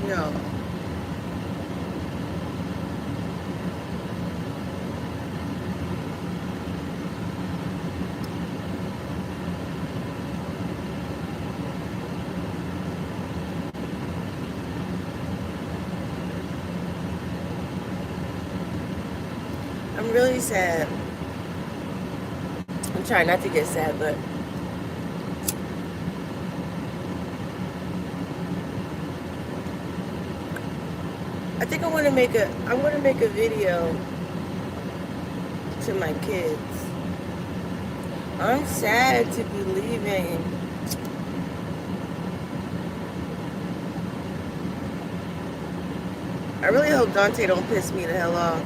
Yo. I'm really sad. I'm trying not to get sad, but I think I'm gonna make a video to my kids. I'm sad to be leaving. I really hope Dante don't piss me the hell off.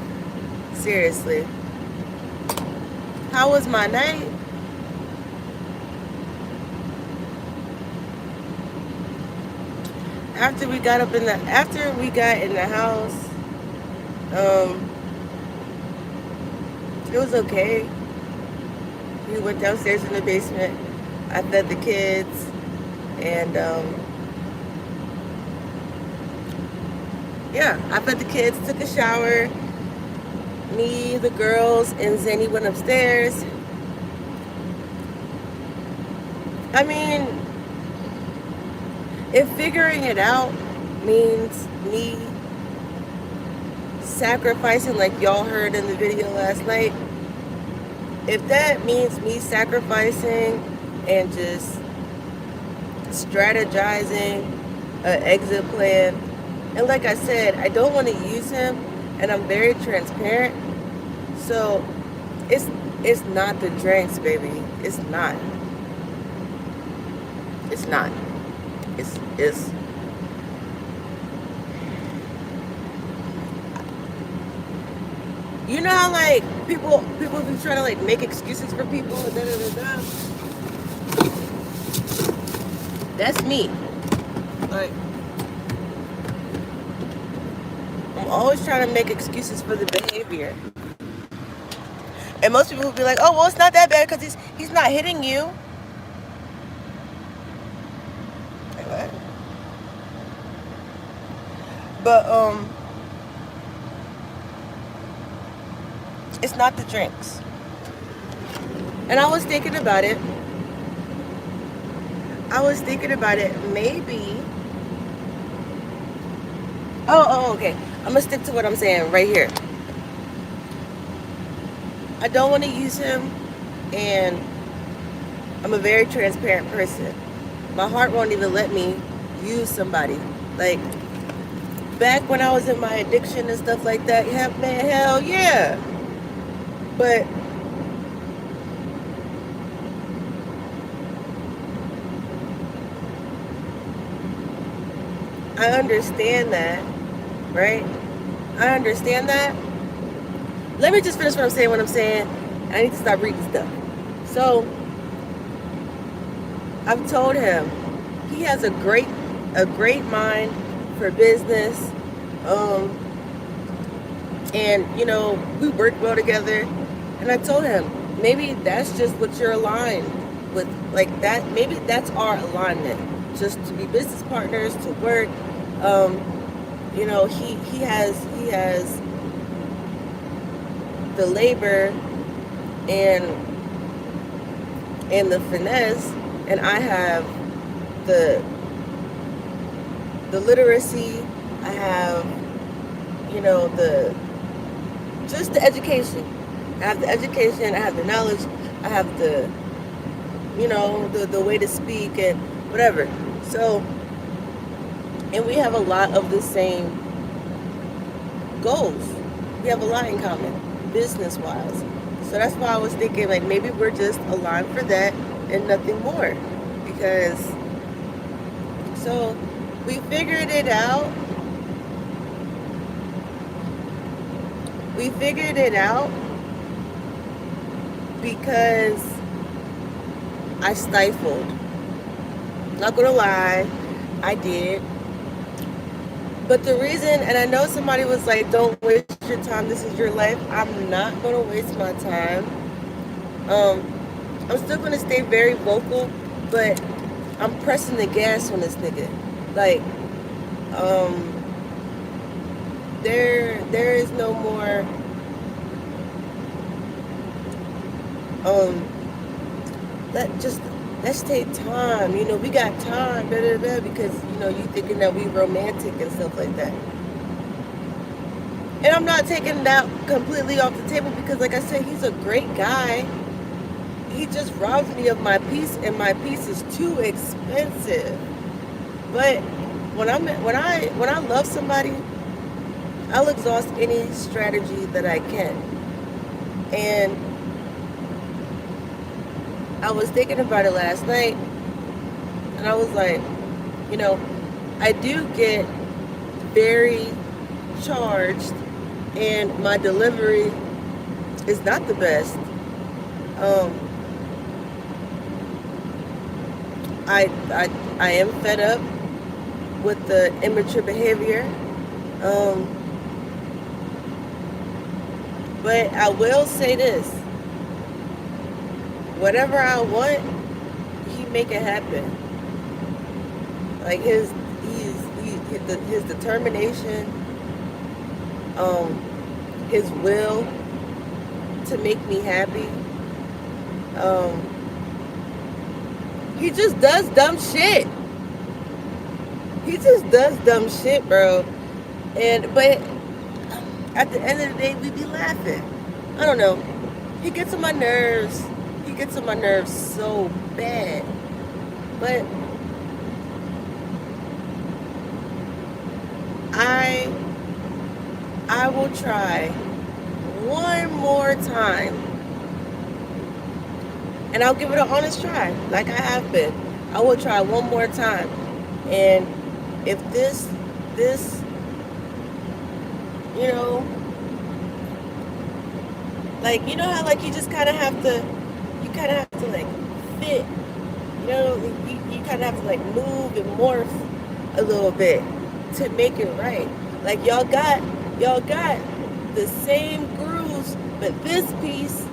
Seriously. How was my night? After we got in the house, um, it was okay. We went downstairs in the basement. I fed the kids, and yeah, I fed the kids, took a shower. Me, the girls, and Zenny went upstairs. I mean, if figuring it out means me sacrificing, like y'all heard in the video last night, if that means me sacrificing and just strategizing an exit plan, and like I said, I don't want to use him, and I'm very transparent. So it's not the drinks, baby. It's not. It's not. It's you know how like people be trying to like make excuses for people and da da da da. That's me. Like I'm always trying to make excuses for the behavior. And most people will be like, "Oh, well, it's not that bad because he's not hitting you." Like what? But it's not the drinks. And I was thinking about it. Maybe. Okay. I'm gonna stick to what I'm saying right here. I don't want to use him, and I'm a very transparent person. My heart won't even let me use somebody. Like back when I was in my addiction and stuff like that, yeah, man, hell yeah. But I understand that, right? I understand that. Let me just finish what I'm saying. I need to stop reading stuff. So I've told him he has a great mind for business. And you know, we work well together. And I told him, maybe that's just what you're aligned with, like that. Maybe that's our alignment, just to be business partners, to work. You know, he has the labor and the finesse, and I have the literacy. I have, you know, just the education. I have the education, I have the knowledge, I have the, you know, the way to speak and whatever. So, and we have a lot of the same goals. We have a lot in common, business-wise. So that's why I was thinking, like, maybe we're just aligned for that and nothing more. Because, so, we figured it out. Because I stifled. Not gonna lie, I did. But the reason, and I know somebody was like, don't waste your time, this is your life. I'm not gonna waste my time. I'm still gonna stay very vocal, but I'm pressing the gas on this nigga. Like, Um, there is no more. Um, let's take time. You know, we got time. Da, da, da, because you thinking that we romantic and stuff like that. And I'm not taking that completely off the table because, like I said, he's a great guy. He just robs me of my peace, and my peace is too expensive. But when I love somebody, I'll exhaust any strategy that I can. And I was thinking about it last night, and I was like, I do get very charged, and my delivery is not the best. I am fed up with the immature behavior. But I will say this: whatever I want, he make it happen. Like his determination, his will to make me happy. He just does dumb shit. He just does dumb shit, bro. But at the end of the day, we be laughing. I don't know. He gets on my nerves. He gets on my nerves so bad. But I will try one more time. And I'll give it an honest try, like I have been. I will try one more time. And if this, like, how, like, you just kind of have to, like, fit. You kind of have to, like, move and morph a little bit to make it right. Like, y'all got the same grooves, but this piece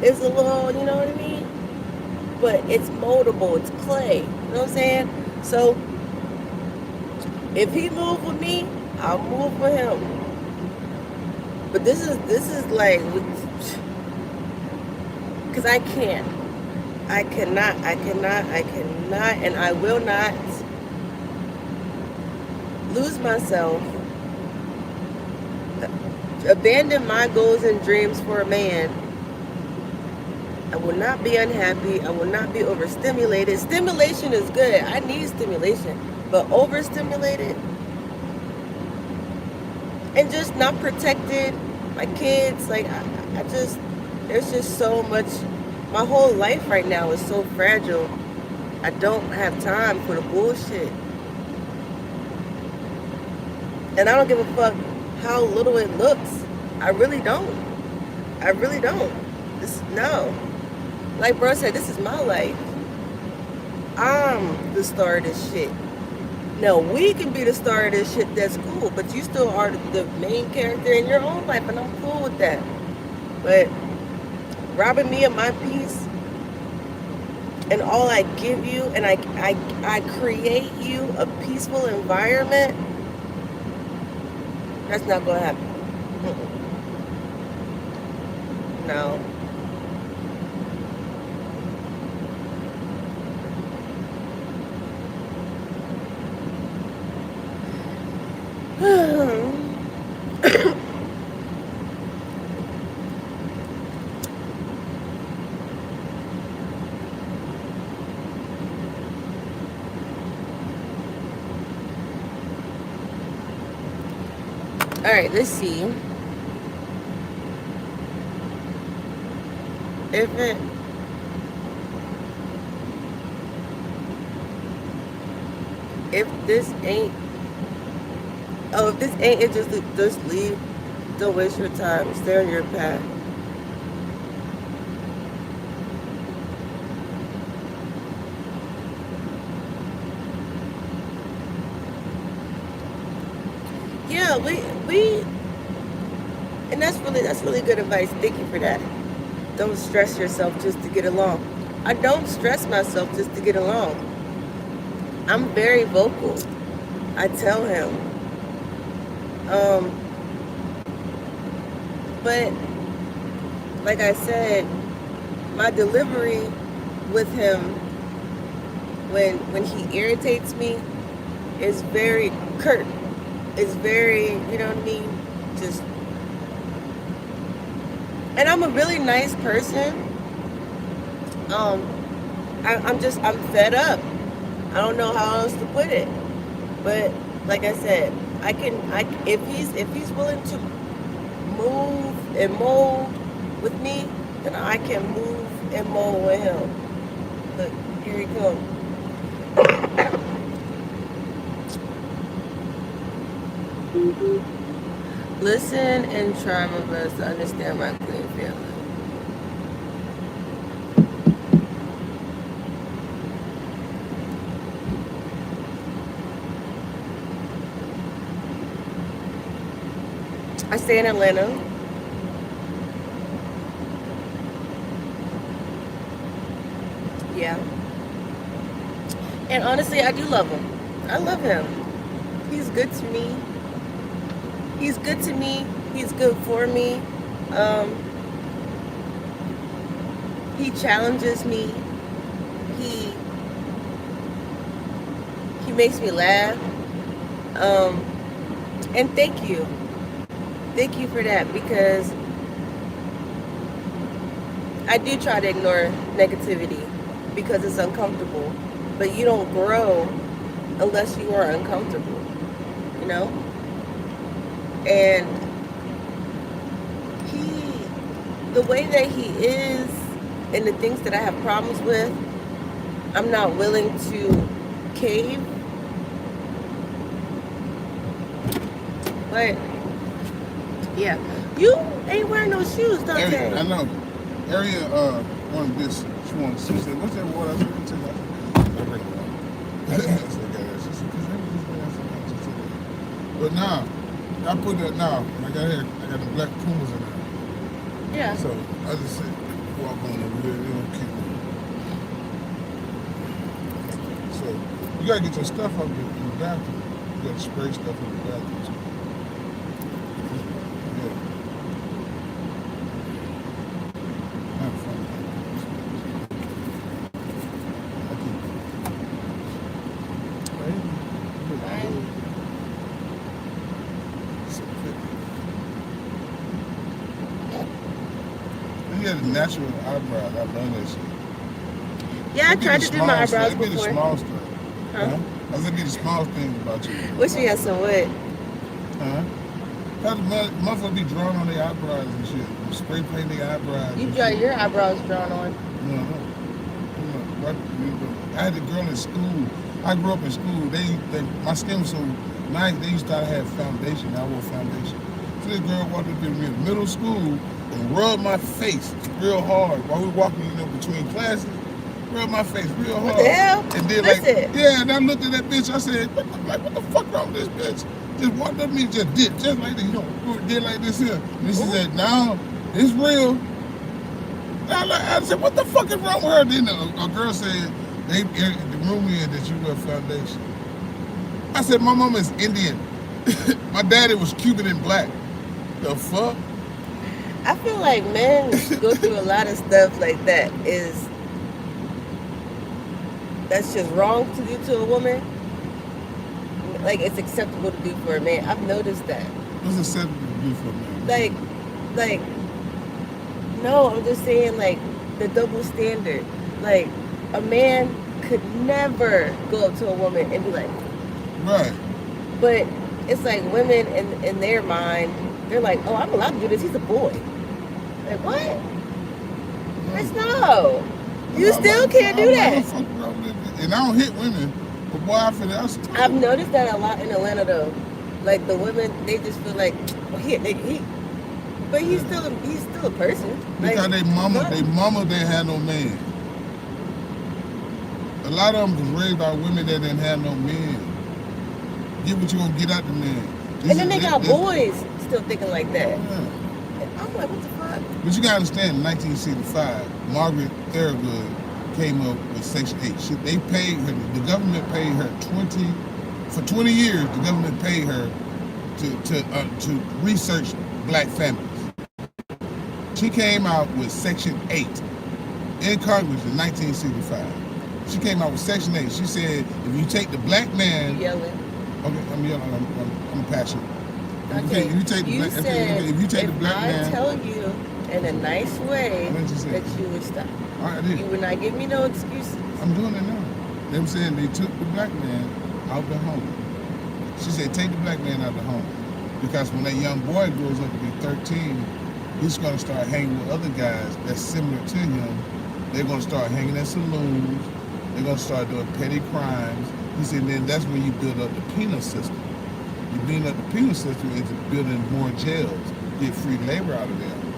is a little, you know what I mean? But it's moldable, it's clay. You know what I'm saying? So if he move with me, I'll move with him. But this is like, because I cannot, and I will not lose myself, abandon my goals and dreams for a man. I will not be unhappy. I will not be overstimulated. Stimulation is good. I need stimulation. But overstimulated and just not protected. My kids, like, there's just so much. My whole life right now is so fragile. I don't have time for the bullshit. And I don't give a fuck how little it looks. I really don't. No. Like bro said, this is my life. I'm the star of this shit. No, we can be the star of this shit, that's cool, but you still are the main character in your own life, and I'm cool with that. But robbing me of my peace, and all I give you, and I create you a peaceful environment, that's not gonna happen. No. All right, let's see. If this ain't, if this ain't it, just leave. Don't waste your time. Stay on your path. Yeah, we and that's really good advice. Thank you for that. Don't stress yourself just to get along. I don't stress myself just to get along. I'm very vocal. I tell him, Um, but like I said, my delivery with him when he irritates me is very curt. It's very, you know what I mean? Just, and I'm a really nice person. I'm fed up. I don't know how else to put it. But like I said, if he's willing to move and mold with me, then I can move and mold with him. Look, here he comes. Listen and try my best to understand my queen feeling. I stay in Atlanta. Yeah. And honestly, I do love him. I love him. He's good to me. He's good to me. He's good for me. Um, he challenges me. He he makes me laugh. Um, and thank you for that, because I do try to ignore negativity because it's uncomfortable. But you don't grow unless you are uncomfortable, you know? And the way that he is and the things that I have problems with, I'm not willing to cave. But yeah, you ain't wearing no shoes, don't you? I know. Area wanted this. She said, "What's that water?" I said, "What's that?" I bring it up. But now, I put that now. I got the black Pumas in there. Yeah. So I just said, walk on over here. They don't keep me. So you gotta get your stuff up in the bathroom. You gotta spray stuff in the bathroom. Natural eyebrows. I love that shit. Yeah, I tried to do my eyebrows before. It'd be the small stuff. Huh? I said, be the small things about you. Wish we had some wood. Huh? Motherfuckers be drawing on their eyebrows and shit. Spray paint their eyebrows. You draw your eyebrows drawn on? No. I had a girl in school. I grew up in school. My skin was so nice. They used to have foundation. I wore foundation. So this girl walked up in middle school and rubbed my face real hard while we were walking, between classes. Rubbed my face real hard. What the hell? And then and I looked at that bitch. I said, what the fuck wrong with this bitch? Just walked up to me, just did, just like this, did like this here. And she said, "No, it's real." I said, "What the fuck is wrong with her?" Then a girl said, "They the room in that you wear foundation." I said, "My mama is Indian. My daddy was Cuban and black." The fuck? I feel like men go through a lot of stuff like that. That's just wrong to do to a woman. Like, it's acceptable to do for a man. I've noticed that. What's acceptable to do for a man? Like, no, I'm just saying, like, the double standard. Like, a man could never go up to a woman and be like, right. But it's like women in their mind, they're like, "Oh, I'm allowed to do this. He's a boy." Like, what? No. You still can't do that. And I don't hit women, but boy, I feel that. I've noticed that a lot in Atlanta, though. Like, the women, they just feel like, well, but he's still a person. Because like, they mama didn't have no man. A lot of them was raised by women that didn't have no men. Get what you gonna get out the man. And then they got boys still thinking like that. Yeah. I'm like, what the fuck? But you gotta understand, in 1965, Margaret Thurgood came up with Section 8. They paid her, the government paid her for 20 years, the government paid her to research black families. She came out with Section 8 in Congress in 1965. She came out with Section 8. She said, if you take the black man... You're yelling. Okay, I'm yelling. I'm passionate. Okay, if you take the black, if you take the black man... If I tell you in a nice way that you would stop. I did. You would not give me no excuses. I'm doing it now. Them saying they took the black man out the home. She said, take the black man out the home. Because when that young boy grows up to be 13, he's going to start hanging with other guys that's similar to him. They're going to start hanging at saloons. They're going to start doing petty crimes. He said, then that's when you build up the penal system. You build up the penal system into building more jails, get free labor out of them.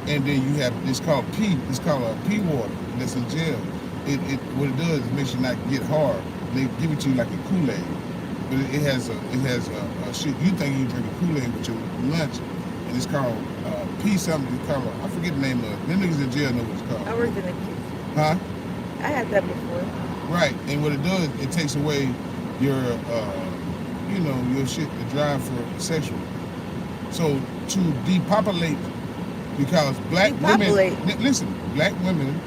And then you have, it's called a P water that's in jail. What it does is makes you not get hard. They give it to you like a Kool-Aid. But it has a shit. You think you drink a Kool-Aid with your lunch, and it's called P something. It's called, I forget the name of it. Them niggas in jail know what it's called. I worked in a kitchen. Huh? I had that before. Right, and what it does, it takes away your, your shit, the drive for sexual. So to depopulate, because black women, listen, black women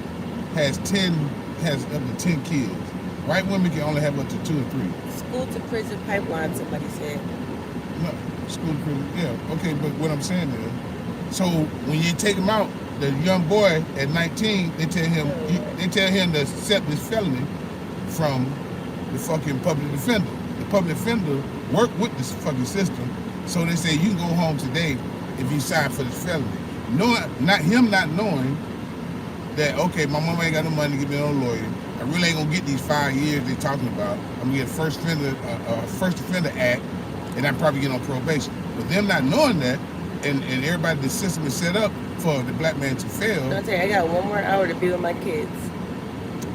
has up to 10 kids. White women can only have up to 2 or 3. School to prison pipeline, somebody said. No, school to prison, yeah, okay, but what I'm saying is, so when you take him out, the young boy at 19, they tell him to accept this felony from the fucking public defender. The public defender work with this fucking system, so they say you can go home today if you sign for this felony. Not knowing that, okay, my mama ain't got no money to give me no lawyer. I really ain't gonna get these 5 years they talking about. I'm gonna get first offender act, and I probably get on probation. But them not knowing that, and everybody, the system is set up for the black man to fail. Dante, I got 1 more hour to be with my kids.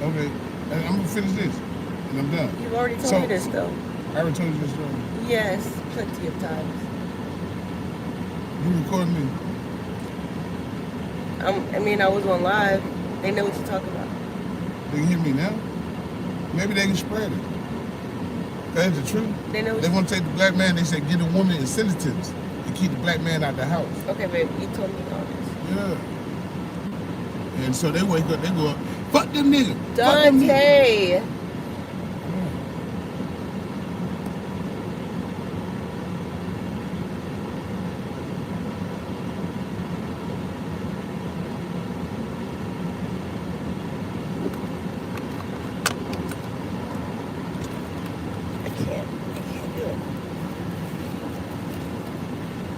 Okay, I'm gonna finish this, and I'm done. You've already told me this, though. I already told you this story. Yes, plenty of times. You recording me? I was on live. They know what you're talking about. They can hear me now? Maybe they can spread it. That's the truth. They want to take the black man, they say get a woman in sentences and keep the black man out the house. Okay, babe, you told me all this. Yeah. And so they wake up, they go, fuck them niggas. Dante.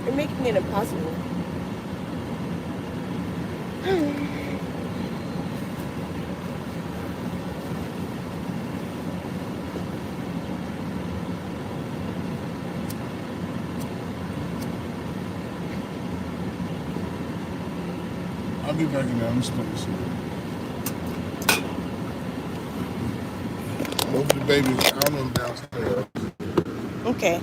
You're making it impossible. I'll be back in there. I'm just going to see. Both of the babies, I don't know them downstairs. Okay.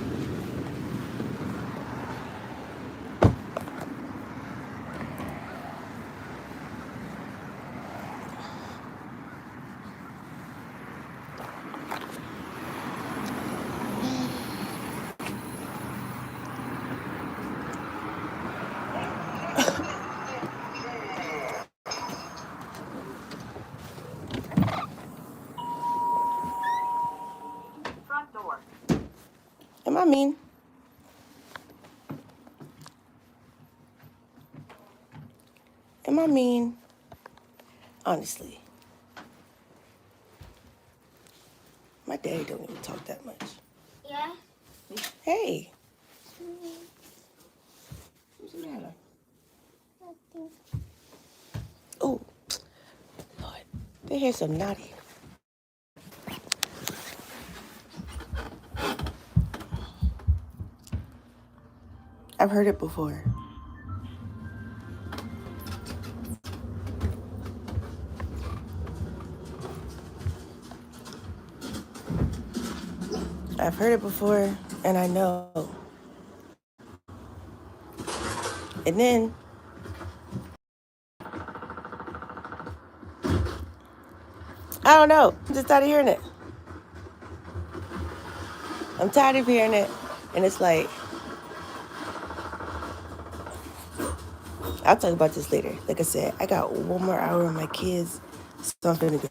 Am I mean? Am I mean? Honestly. My daddy don't even talk that much. Yeah? Hey. What's the matter? Nothing. Oh, Lord. They hear some naughty. I've heard it before. I've heard it before, and I know. And then, I don't know. I'm just tired of hearing it. I'm tired of hearing it, and it's like, I'll talk about this later. Like I said, I got one more hour with my kids, so I'm finna go.